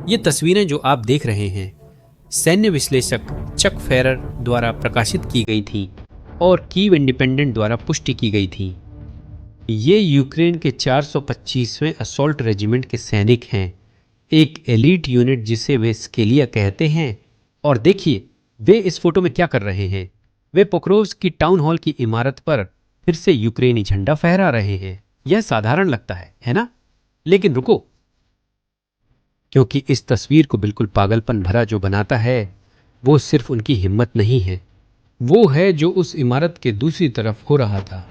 ये तस्वीरें जो आप देख रहे हैं सैन्य विश्लेषक चक फेरर द्वारा प्रकाशित की गई थी और कीव इंडिपेंडेंट द्वारा पुष्टि की गई थी। ये यूक्रेन के 425वें असॉल्ट रेजिमेंट के सैनिक हैं, एक एलीट यूनिट जिसे वे स्केलिया कहते हैं। और देखिए वे इस फोटो में क्या कर रहे हैं। वे पोक्रोव्स्क की टाउन हॉल की इमारत पर फिर से यूक्रेनी झंडा फहरा रहे हैं। यह साधारण लगता है ना? लेकिन रुको, क्योंकि इस तस्वीर को बिल्कुल पागलपन भरा जो बनाता है वो सिर्फ उनकी हिम्मत नहीं है, वो है जो उस इमारत के दूसरी तरफ हो रहा था।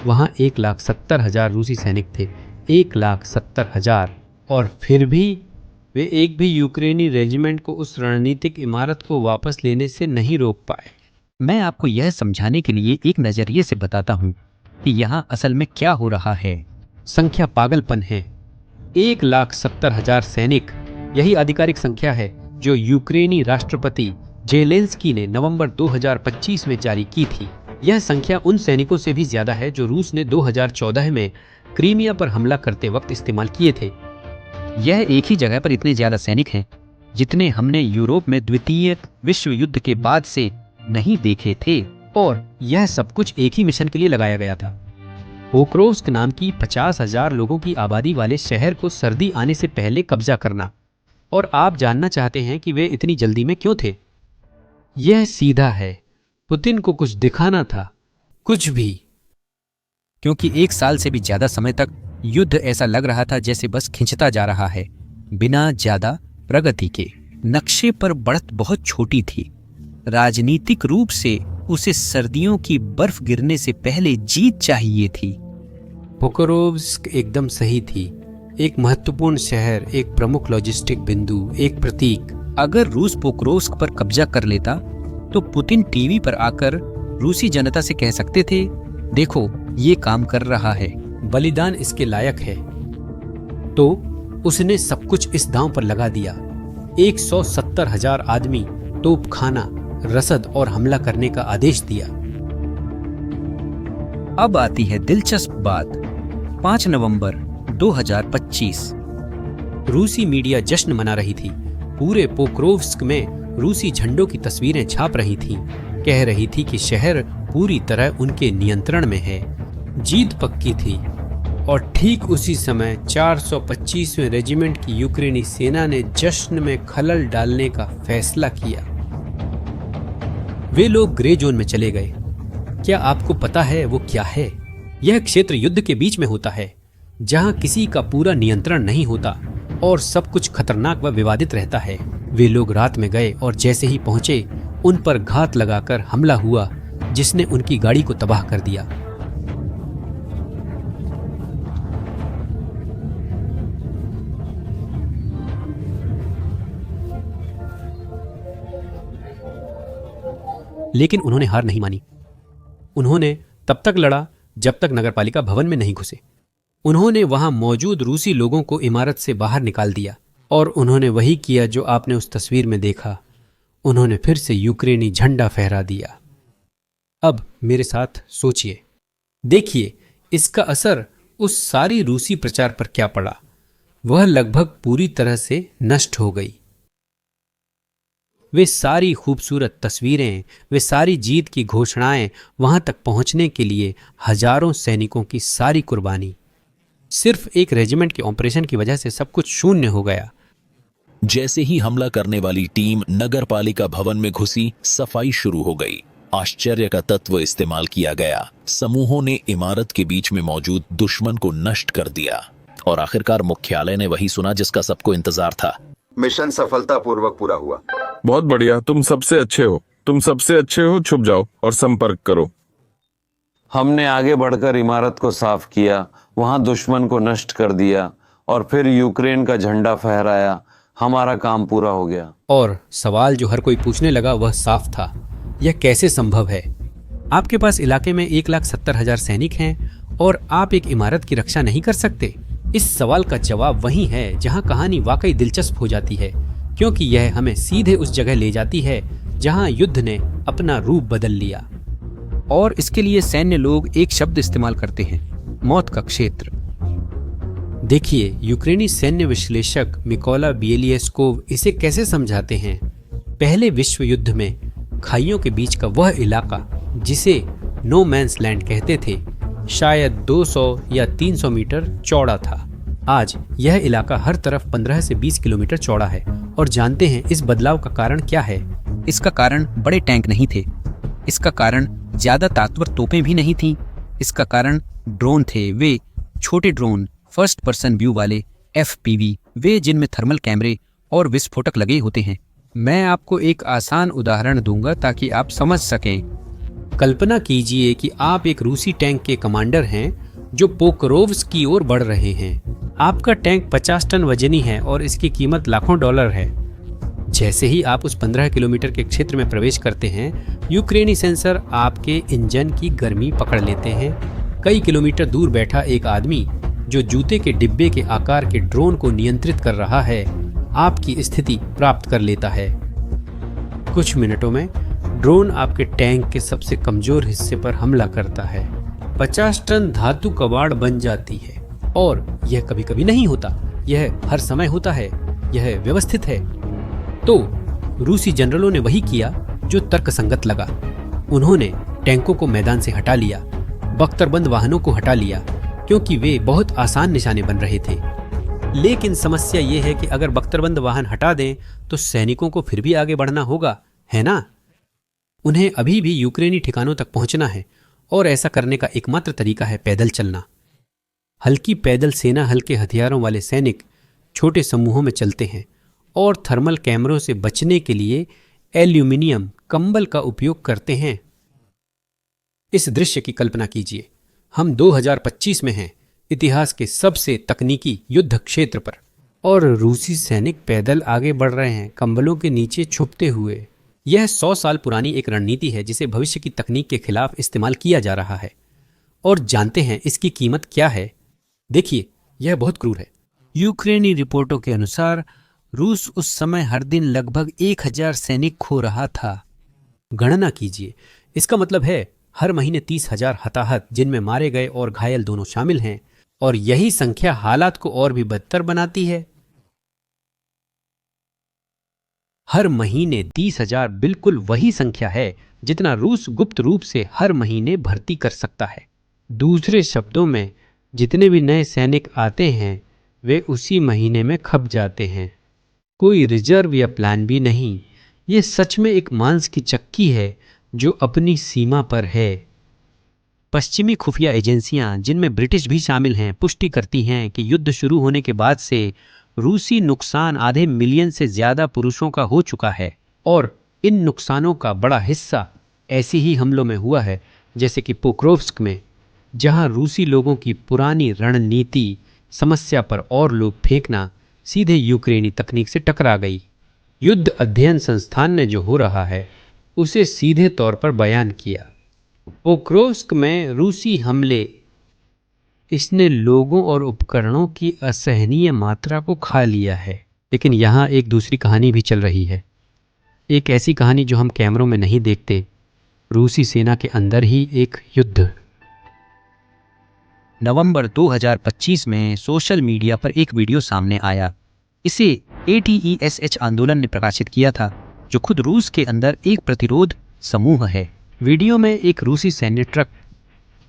वहां 1,70,000 रूसी सैनिक थे, 1,70,000, और फिर भी वे एक भी यूक्रेनी रेजिमेंट को उस रणनीतिक इमारत को वापस लेने से नहीं रोक पाए। मैं आपको यह समझाने के लिए एक नजरिए से बताता हूँ कि यहाँ असल में क्या हो रहा है। संख्या पागलपन है। 1,70,000 सैनिक, यही आधिकारिक संख्या है जो यूक्रेनी राष्ट्रपति जेलेंस्की ने नवंबर 2025 में जारी की थी। यह संख्या उन सैनिकों से भी ज्यादा है जो रूस ने 2014 में क्रीमिया पर हमला करते वक्त इस्तेमाल किए थे। यह एक ही जगह पर इतने ज्यादा सैनिक हैं जितने हमने यूरोप में द्वितीय विश्व युद्ध के बाद से नहीं देखे थे, और यह सब कुछ एक ही मिशन के लिए लगाया गया था। पोक्रोव्स्क नाम की 50,000 लोगों की आबादी वाले शहर को सर्दी आने से पहले कब्जा करना। और आप जानना चाहते हैं कि वे इतनी जल्दी में क्यों थे? यह सीधा है, पुतिन को कुछ दिखाना था, कुछ भी। क्योंकि 1 साल से भी ज्यादा समय तक युद्ध ऐसा लग रहा था जैसे बस खिंचता जा रहा है, बिना ज्यादा प्रगति के। नक्शे पर बढ़त बहुत छोटी थी। राजनीतिक रूप से उसे सर्दियों की बर्फ गिरने से पहले जीत चाहिए थी। पोक्रोव्स्क एकदम सही थी, एक महत्वपूर्ण शहर, एक प्रमुख लॉजिस्टिक बिंदु, एक प्रतीक। अगर रूस पोक्रोव्स्क पर कब्जा कर लेता तो पुतिन टीवी पर आकर रूसी जनता से कह सकते थे, देखो ये काम कर रहा है, बलिदान इसके लायक है। तो उसने सब कुछ इस दांव पर लगा दिया। 170,000 आदमी, तोपखाना, रसद और हमला करने का आदेश दिया। अब आती है दिलचस्प बात। 5 नवंबर 2025 रूसी मीडिया जश्न मना रही थी। पूरे पोक्रोव्स्क में रूसी झंडों की तस्वीरें छाप रही थीं, कह रही थी कि शहर पूरी तरह उनके नियंत्रण में है, जीत पक्की थी। और ठीक उसी समय 425वें रेजिमेंट की यूक्रेनी सेना ने जश्न में खलल डालने का फैसला किया। वे लोग ग्रे जोन में चले गए। क्या आपको पता है वो क्या है? यह क्षेत्र युद्ध के बीच में होता है, जहां किसी का पूरा नियंत्रण नहीं होता और सब कुछ खतरनाक व विवादित रहता है। वे लोग रात में गए और जैसे ही पहुंचे उन पर घात लगाकर हमला हुआ, जिसने उनकी गाड़ी को तबाह कर दिया। लेकिन उन्होंने हार नहीं मानी। उन्होंने तब तक लड़ा जब तक नगरपालिका भवन में नहीं घुसे। उन्होंने वहां मौजूद रूसी लोगों को इमारत से बाहर निकाल दिया और उन्होंने वही किया जो आपने उस तस्वीर में देखा। उन्होंने फिर से यूक्रेनी झंडा फहरा दिया। अब मेरे साथ सोचिए, देखिए इसका असर उस सारी रूसी प्रचार पर क्या पड़ा। वह लगभग पूरी तरह से नष्ट हो गई। वे सारी खूबसूरत तस्वीरें, वे सारी जीत की घोषणाएं, वहां तक पहुंचने के लिए हजारों सैनिकों की सारी कुर्बानी, सिर्फ एक रेजिमेंट के ऑपरेशन की वजह से सब कुछ शून्य हो गया। जैसे ही हमला करने वाली टीम नगरपालिका भवन में घुसी, सफाई शुरू हो गई। आश्चर्य का तत्व इस्तेमाल किया गया। समूहों ने इमारत के बीच में मौजूद दुश्मन को नष्ट कर दिया और आखिरकार मुख्यालय ने वही सुना जिसका सबको इंतजार था। मिशन सफलतापूर्वक पूरा हुआ। बहुत बढ़िया, तुम सबसे अच्छे हो, तुम सबसे अच्छे हो। छुप जाओ और संपर्क करो। हमने आगे बढ़कर इमारत को साफ किया, वहां दुश्मन को नष्ट कर दिया और फिर यूक्रेन का झंडा फहराया। हमारा काम पूरा हो गया। और सवाल जो हर कोई पूछने लगा वह साफ था, यह कैसे संभव है? आपके पास इलाके में 1,70,000 सैनिक हैं और आप एक इमारत की रक्षा नहीं कर सकते? इस सवाल का जवाब वही है जहां कहानी वाकई दिलचस्प हो जाती है, क्योंकि यह हमें सीधे उस जगह ले जाती है जहां युद्ध ने अपना रूप बदल लिया। और इसके लिए सैन्य लोग एक शब्द इस्तेमाल करते हैं, मौत का क्षेत्र। देखिए यूक्रेनी सैन्य विश्लेषक मिकोला बिएलिएस्कोव इसे कैसे समझाते हैं। पहले विश्व युद्ध में खाइयों के बीच का वह इलाका जिसे नो मैंस लैंड कहते थे शायद 200 या 300 मीटर चौड़ा था। आज यह इलाका हर तरफ 15 से 20 किलोमीटर चौड़ा है। और जानते हैं इस बदलाव का कारण क्या है? इसका कारण बड़े टैंक नहीं थे, इसका कारण ज्यादा ताकतवर तोपें भी नहीं थीं, इसका कारण ड्रोन थे। वे छोटे ड्रोन, फर्स्ट पर्सन व्यू वाले FPV, वे जिनमें थर्मल कैमरे और विस्फोटक लगे होते हैं। मैं आपको एक आसान उदाहरण दूंगा ताकि आप समझ सकें। कल्पना कीजिए कि आप एक रूसी टैंक के कमांडर हैं जो पोक्रोव्स्क की ओर बढ़ रहे हैं। आपका टैंक 50 टन वजनी है और इसकी कीमत लाखों डॉलर है। जैसे ही आप उस 15 किलोमीटर के क्षेत्र में प्रवेश करते हैं, यूक्रेनी सेंसर आपके इंजन की गर्मी पकड़ लेते हैं। कई किलोमीटर दूर बैठा एक आदमी जो जूते के डिब्बे के आकार के ड्रोन को नियंत्रित कर रहा है, आपकी स्थिति प्राप्त कर लेता है। कुछ मिनटों में ड्रोन आपके टैंक के सबसे कमजोर हिस्से पर हमला करता है। 50 टन धातु कबाड़ बन जाती है। और यह कभी कभी नहीं होता, यह हर समय होता है, यह व्यवस्थित है। तो रूसी जनरलों ने वही किया जो तर्कसंगत लगा। उन्होंने टैंकों को मैदान से हटा लिया, बख्तरबंद वाहनों को हटा लिया, क्योंकि वे बहुत आसान निशाने बन रहे थे। लेकिन समस्या यह है कि अगर बख्तरबंद वाहन हटा दें तो सैनिकों को फिर भी आगे बढ़ना होगा, है ना? उन्हें अभी भी यूक्रेनी ठिकानों तक पहुंचना है और ऐसा करने का एकमात्र तरीका है पैदल चलना। हल्की पैदल सेना हल्के हथियारों वाले सैनिक छोटे समूहों में चलते हैं और थर्मल कैमरों से बचने के लिए एल्यूमिनियम कंबल का उपयोग करते हैं। इस दृश्य की कल्पना कीजिए, हम 2025 में हैं, इतिहास के सबसे तकनीकी युद्ध क्षेत्र पर, और रूसी सैनिक पैदल आगे बढ़ रहे हैं कंबलों के नीचे छुपते हुए। यह 100 साल पुरानी एक रणनीति है जिसे भविष्य की तकनीक के खिलाफ इस्तेमाल किया जा रहा है। और जानते हैं इसकी कीमत क्या है? देखिए, यह बहुत क्रूर है। यूक्रेनी रिपोर्टों के अनुसार रूस उस समय हर दिन लगभग 1000 सैनिक खो रहा था। गणना कीजिए, इसका मतलब है हर महीने 30,000 हताहत, जिनमें मारे गए और घायल दोनों शामिल हैं। और यही संख्या हालात को और भी बदतर बनाती है। हर महीने 30,000 बिल्कुल वही संख्या है जितना रूस गुप्त रूप से हर महीने भर्ती कर सकता है। दूसरे शब्दों में, जितने भी नए सैनिक आते हैं वे उसी महीने में खप जाते हैं। कोई रिजर्व या प्लान भी नहीं। ये सच में एक मांस की चक्की है जो अपनी सीमा पर है। पश्चिमी खुफिया एजेंसियां, जिनमें ब्रिटिश भी शामिल हैं, पुष्टि करती हैं कि युद्ध शुरू होने के बाद से रूसी नुकसान आधे मिलियन से ज्यादा पुरुषों का हो चुका है। और इन नुकसानों का बड़ा हिस्सा ऐसे ही हमलों में हुआ है जैसे कि पोक्रोव्स्क में, जहां रूसी लोगों की पुरानी रणनीति समस्या पर और लोग फेंकना सीधे यूक्रेनी तकनीक से टकरा गई। युद्ध अध्ययन संस्थान ने जो हो रहा है उसे सीधे तौर पर बयान किया। पोक्रोव्स्क में रूसी हमले, इसने लोगों और उपकरणों की असहनीय मात्रा को खा लिया है। लेकिन यहाँ एक दूसरी कहानी भी चल रही है, एक ऐसी कहानी जो हम कैमरों में नहीं देखते। रूसी सेना के अंदर ही एक युद्ध। नवंबर 2025 में सोशल मीडिया पर एक वीडियो सामने आया। इसे ATESH आंदोलन ने प्रकाशित किया था, जो खुद रूस के अंदर एक प्रतिरोध समूह है। वीडियो में एक रूसी सैन्य ट्रक,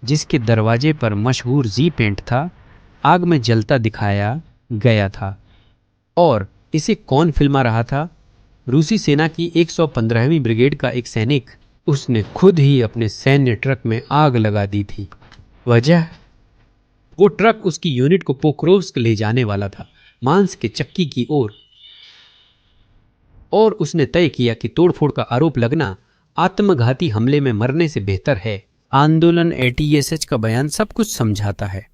जिसके दरवाजे पर मशहूर जी पेंट था, आग में जलता दिखाया गया था। और इसे कौन फिल्मा रहा था? रूसी सेना की 115वीं ब्रिगेड का एक सैनिक। उसने खुद ही अपने सैन्य ट्रक में आग लगा दी थी। वजह, वो ट्रक उसकी यूनिट को पोक्रोव्स्क ले जाने वाला था, मांस के चक्की की ओर। और उसने तय किया कि तोड़फोड़ का आरोप लगना आत्मघाती हमले में मरने से बेहतर है। आंदोलन ATESH का बयान सब कुछ समझाता है।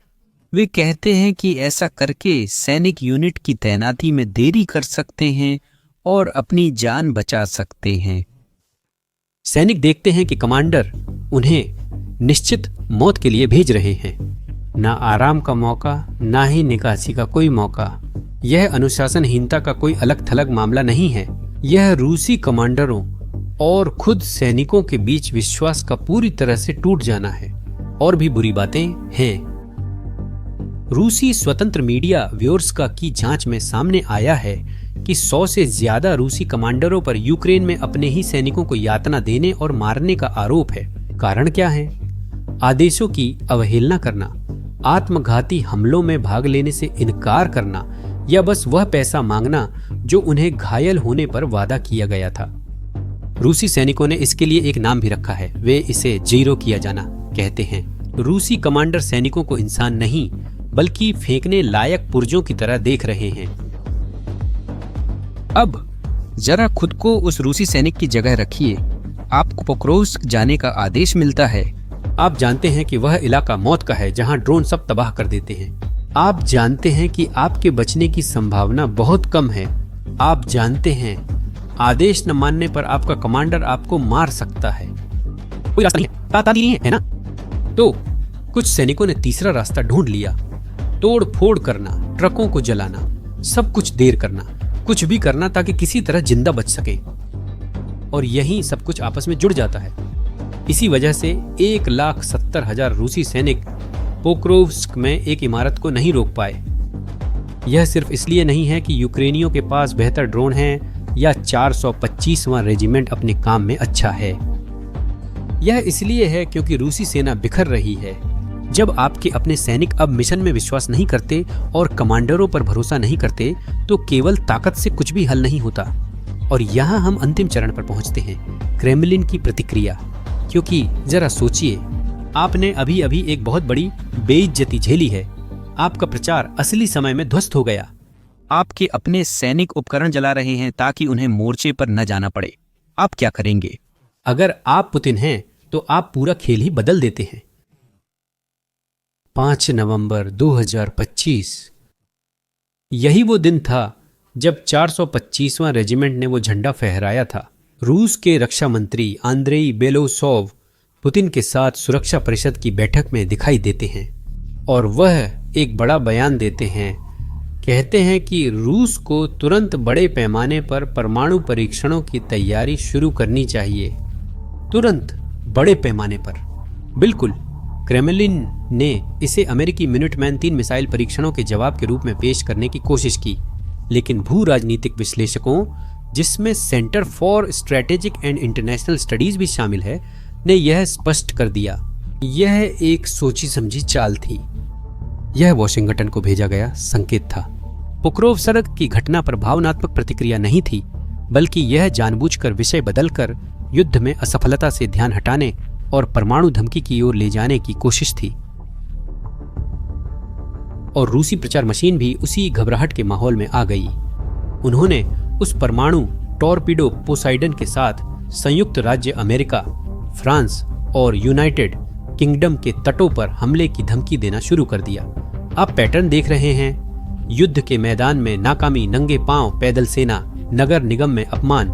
वे कहते हैं कि ऐसा करके सैनिक यूनिट की तैनाती में देरी कर सकते हैं और अपनी जान बचा सकते हैं। सैनिक देखते हैं कि कमांडर उन्हें निश्चित मौत के लिए भेज रहे हैं। ना आराम का मौका, ना ही निकासी का कोई मौका। यह अनुशासनहीनता का कोई अलग थलग मामला नहीं है। यह रूसी कमांडरों और खुद सैनिकों के बीच विश्वास का पूरी तरह से टूट जाना है। और भी बुरी बातें हैं। रूसी स्वतंत्र मीडिया व्यूअर्स की जांच में सामने आया है कि 100 से ज्यादा रूसी कमांडरों पर यूक्रेन में अपने ही सैनिकों को यातना देने और मारने का आरोप है। कारण क्या है? आदेशों की अवहेलना करना, आत्मघाती हमलों में भाग लेने से इनकार करना या बस वह पैसा मांगना जो उन्हें घायल होने पर वादा किया गया था। रूसी सैनिकों ने इसके लिए एक नाम भी रखा है, वे इसे जीरो किया जाना कहते हैं। रूसी कमांडर सैनिकों को इंसान नहीं बल्कि फेंकने लायक पुर्जों की तरह देख रहे हैं। अब जरा खुद को उस रूसी सैनिक की जगह रखिए। आपको पोक्रोव्स्क जाने का आदेश मिलता है। आप जानते हैं कि वह इलाका मौत का है जहां ड्रोन सब तबाह कर देते हैं। आप जानते हैं कि आपके बचने की संभावना बहुत कम है। आप जानते हैं आदेश न मानने पर आपका कमांडर आपको मार सकता है। कोई रास्ता नहीं है, ताकत नहीं है ना? तो कुछ सैनिकों ने तीसरा रास्ता ढूंढ लिया। तोड़ फोड़ करना, ट्रकों को जलाना, सब कुछ देर करना, कुछ भी करना ताकि किसी तरह जिंदा बच सके। और यही सब कुछ आपस में जुड़ जाता है। इसी वजह से 1,70,000 रूसी सैनिक पोक्रोव्स्क में एक इमारत को नहीं रोक पाए। यह सिर्फ इसलिए नहीं है कि यूक्रेनियों के पास बेहतर ड्रोन हैं या 425वां रेजिमेंट अपने काम में अच्छा है। यह इसलिए है क्योंकि रूसी सेना बिखर रही है। जब आपके अपने सैनिक अब मिशन में विश्वास नहीं करते और कमांडरों पर भरोसा नहीं करते तो केवल ताकत से कुछ भी हल नहीं होता। और यहाँ हम अंतिम चरण पर पहुंचते हैं, क्रेमलिन की प्रतिक्रिया। क्योंकि जरा सोचिए, आपने अभी अभी एक बहुत बड़ी बेइज्जती झेली है। आपका प्रचार असली समय में ध्वस्त हो गया। आपके अपने सैनिक उपकरण जला रहे हैं ताकि उन्हें मोर्चे पर न जाना पड़े। आप क्या करेंगे? अगर आप पुतिन हैं तो आप पूरा खेल ही बदल देते हैं। 5 नवंबर 2025 यही वो दिन था जब 425वां रेजिमेंट ने वो झंडा फहराया था। रूस के रक्षा मंत्री आंद्रेई बेलोसोव पुतिन के साथ सुरक्षा परिषद की बैठक में दिखाई देते हैं और वह एक बड़ा बयान देते हैं। कहते हैं कि रूस को तुरंत बड़े पैमाने पर परमाणु परीक्षणों की तैयारी शुरू करनी चाहिए। तुरंत, बड़े पैमाने पर। बिल्कुल, क्रेमलिन ने इसे अमेरिकी मिनटमैन 3 मिसाइल परीक्षणों के जवाब के रूप में पेश करने की कोशिश की, लेकिन भू राजनीतिक विश्लेषकों, जिसमें centre for strategic and international studies भी शामिल है, ने यह स्पष्ट कर दिया। यह एक सोची समझी चाल थी। यह वॉशिंगटन को भेजा गया संकेत था। पोक्रोव्स्क की घटना पर भावनात्मक प्रतिक्रिया नहीं थी, बल्कि यह जानबूझकर विषय बदलकर युद्ध में असफलता से ध्यान हटाने और परमाणु धमकी की ओर ले जाने की कोशिश थी। और रूसी प्रचार मशीन भी उसी घबराहट के माहौल में आ गई। उन्होंने उस परमाणु टॉर्पीडो पोसाइडन के साथ संयुक्त राज्य अमेरिका, फ्रांस और यूनाइटेड किंगडम के तटों पर हमले की धमकी देना शुरू कर दिया। आप पैटर्न देख रहे हैं। युद्ध के मैदान में नाकामी, नंगे पांव पैदल सेना, नगर निगम में अपमान,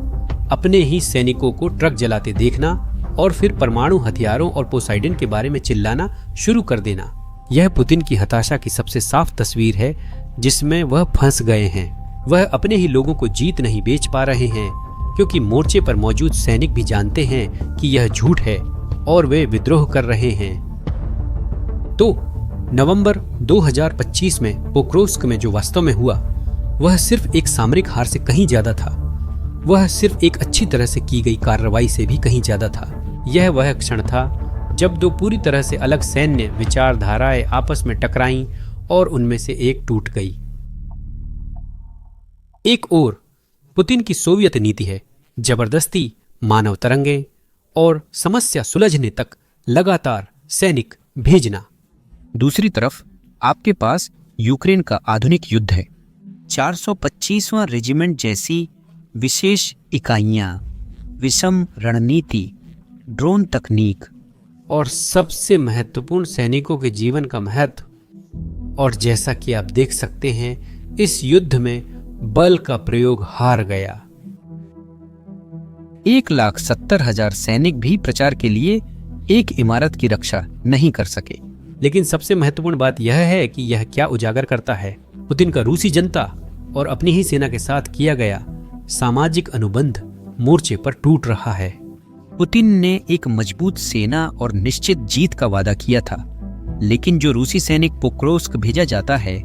अपने ही सैनिकों को ट्रक जलाते देखना और फिर परमाणु हथियारों और पोसाइडन के बारे में चिल्लाना शुरू कर देना। यह पुतिन की हताशा की सबसे साफ तस्वीर है, जिसमें वह फंस गए हैं। वह अपने ही लोगों को जीत नहीं बेच पा रहे हैं, क्योंकि मोर्चे पर मौजूद सैनिक भी जानते हैं कि यह झूठ है और वे विद्रोह कर रहे हैं। तो नवंबर 2025 में पोक्रोव्स्क में जो वास्तव में हुआ, वह सिर्फ एक सामरिक हार से कहीं ज्यादा था। वह सिर्फ एक अच्छी तरह से की गई कार्रवाई से भी कहीं ज्यादा था। यह वह क्षण था जब दो पूरी तरह से अलग सैन्य विचारधाराएं आपस में टकराईं और उनमें से एक टूट गई। एक ओर पुतिन की सोवियत नीति है, जबरदस्ती, मानव तरंगे और समस्या सुलझने तक लगातार सैनिक भेजना। दूसरी तरफ आपके पास यूक्रेन का आधुनिक युद्ध है। 425वां रेजिमेंट जैसी विशेष इकाइयां, विषम रणनीति, ड्रोन तकनीक और सबसे महत्वपूर्ण सैनिकों के जीवन का महत्व। और जैसा कि आप देख सकते हैं, इस युद्ध में बल का प्रयोग हार गया। 1,70,000 सैनिक भी प्रचार के लिए एक इमारत की रक्षा नहीं कर सके। लेकिन सबसे महत्वपूर्ण बात यह है कि यह क्या उजागर करता है। पुतिन का रूसी जनता और अपनी ही सेना के साथ किया गया सामाजिक अनुबंध मोर्चे पर टूट रहा है। पुतिन ने एक मजबूत सेना और निश्चित जीत का वादा किया था, लेकिन जो रूसी सैनिक पोक्रोस्क भेजा जाता है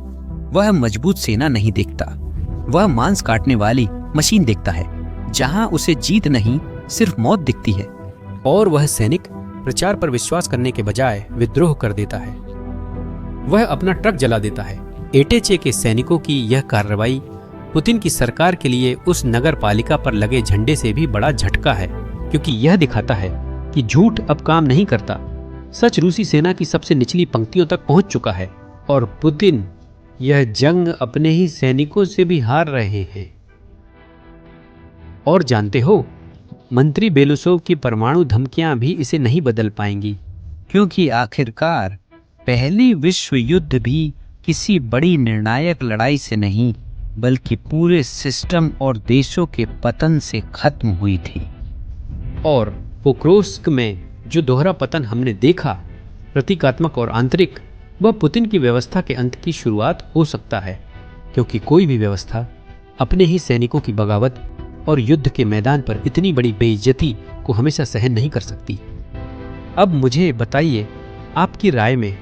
वह मजबूत सेना नहीं देखता, वह मांस काटने वाली मशीन देखता है जहां उसे जीत नहीं सिर्फ मौत दिखती है। और वह सैनिक प्रचार पर विश्वास करने के बजाय विद्रोह कर देता है, वह अपना ट्रक जला देता है। एटेचे के सैनिकों की यह कार्रवाई पुतिन की सरकार के लिए उस नगर पालिका पर लगे झंडे से भी बड़ा झटका है, क्योंकि यह दिखाता है कि झूठ अब काम नहीं करता। सच रूसी सेना की सबसे निचली पंक्तियों तक पहुंच चुका है और पुतिन यह जंग अपने ही सैनिकों से भी हार रहे हैं। और जानते हो, मंत्री बेलुसोव की परमाणु धमकियां भी इसे नहीं बदल पाएंगी, क्योंकि आखिरकार पहली विश्व युद्ध भी किसी बड़ी निर्णायक लड़ाई से नहीं बल्कि पूरे सिस्टम और देशों के पतन से खत्म हुई थी। और पोक्रोस्क में जो दोहरा पतन हमने देखा, प्रतीकात्मक और आंतरिक, वह पुतिन की व्यवस्था के अंत की शुरुआत हो सकता है, क्योंकि कोई भी व्यवस्था अपने ही सैनिकों की बगावत और युद्ध के मैदान पर इतनी बड़ी बेइज्जती को हमेशा सहन नहीं कर सकती। अब मुझे बताइए, आपकी राय में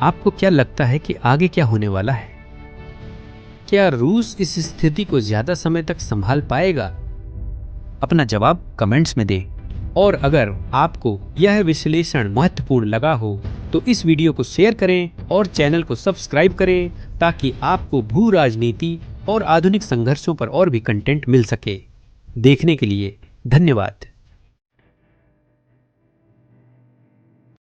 आपको क्या लगता है कि आगे क्या होने वाला है? क्या रूस इस स्थिति को ज्यादा समय तक संभाल पाएगा? अपना जवाब कमेंट्स में दें। और अगर आपको यह विश्लेषण महत्वपूर्ण लगा हो तो इस वीडियो को शेयर करें और चैनल को सब्सक्राइब करें, ताकि आपको भू राजनीति और आधुनिक संघर्षों पर और भी कंटेंट मिल सके। देखने के लिए धन्यवाद।